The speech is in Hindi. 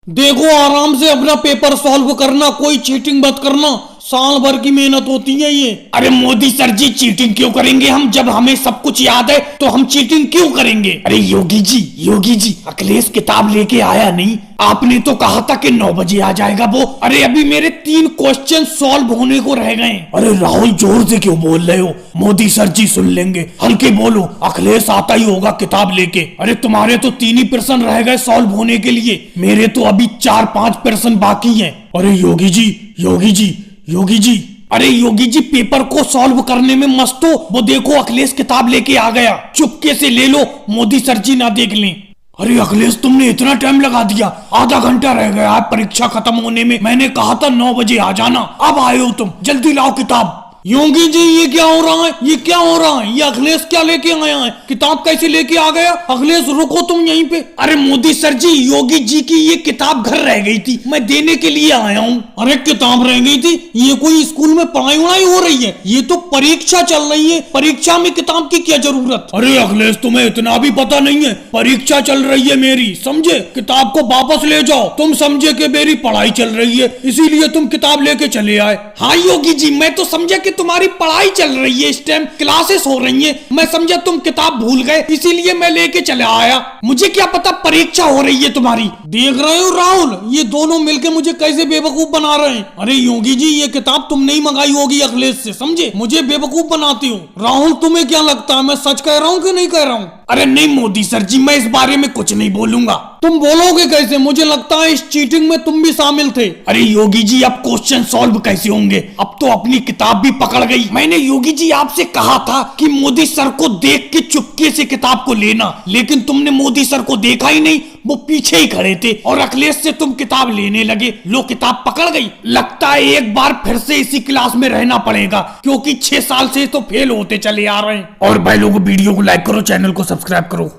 देखो आराम से अपना पेपर सॉल्व करना, कोई चीटिंग मत करना, साल भर की मेहनत होती है ये। अरे मोदी सर जी, चीटिंग क्यों करेंगे हम? जब हमें सब कुछ याद है तो हम चीटिंग क्यों करेंगे? अरे योगी जी, अखिलेश किताब लेके आया नहीं? आपने तो कहा था कि 9 बजे आ जाएगा वो। अरे अभी मेरे 3 क्वेश्चन सॉल्व होने को रह गए। अरे राहुल, जोर से क्यों बोल रहे हो? मोदी सर जी सुन लेंगे, हल्के बोलो। अखिलेश आता ही होगा किताब लेके। अरे तुम्हारे तो 3 ही प्रश्न रह गए सॉल्व होने के लिए, मेरे तो अभी 4-5 प्रश्न बाकी हैं। अरे योगी जी, अरे योगी जी, पेपर को सॉल्व करने में मस्त हो। वो देखो अखिलेश किताब लेके आ गया, चुपके से ले लो, मोदी सर जी ना देख लें। अरे अखिलेश, तुमने इतना टाइम लगा दिया, आधा घंटा रह गया आज परीक्षा खत्म होने में। मैंने कहा था 9 बजे आ जाना, अब आए हो तुम, जल्दी लाओ किताब। योगी जी ये क्या हो रहा है? ये क्या हो रहा है? ये अखिलेश क्या लेके आया है? किताब कैसे लेके आ गया? अखिलेश रुको तुम यहीं पे। अरे मोदी सर जी, योगी जी की ये किताब घर रह गई थी, मैं देने के लिए आया हूँ। अरे किताब रह गई थी? ये कोई स्कूल में पढ़ाई वढ़ाई हो रही है? ये तो परीक्षा चल रही है, परीक्षा में किताब की क्या जरूरत? अरे अखिलेश, तुम्हें इतना भी पता नहीं है? परीक्षा चल रही है मेरी, समझे? किताब को वापस ले जाओ। तुम समझे कि मेरी पढ़ाई चल रही है, इसीलिए तुम किताब लेके चले आए। हाँ योगी जी, मैं तो समझा कि तुम्हारी पढ़ाई चल रही है, इस टाइम क्लासेस हो रही है। मैं समझा तुम किताब भूल गए, इसीलिए मैं लेके चला आया। मुझे क्या पता परीक्षा हो रही है तुम्हारी। देख रहे हो राहुल, ये दोनों मिलके मुझे कैसे बेवकूफ बना रहे हैं। अरे योगी जी, ये किताब तुमने ही मंगाई होगी अखिलेश से, समझे? मुझे बेवकूफ बनाती हो। राहुल, तुम्हें क्या लगता है मैं सच कह रहा हूँ कि नहीं कह रहा हूँ? अरे नहीं मोदी सर जी, मैं इस बारे में कुछ नहीं बोलूंगा। तुम बोलोगे कैसे? मुझे लगता है इस चीटिंग में तुम भी शामिल थे। अरे योगी जी, अब क्वेश्चन सॉल्व कैसे होंगे? अब तो अपनी किताब भी पकड़ गई। मैंने योगी जी आपसे कहा था कि मोदी सर को देख के चुपके से किताब को लेना, लेकिन तुमने मोदी सर को देखा ही नहीं, वो पीछे ही खड़े थे और अखिलेश से तुम किताब लेने लगे। लो, किताब पकड़ गई। लगता है एक बार फिर से इसी क्लास में रहना पड़ेगा, क्योंकि 6 साल से तो फेल होते चले आ रहे हैं। और भाई लोगों, वीडियो को लाइक करो, चैनल को सब्सक्राइब करो।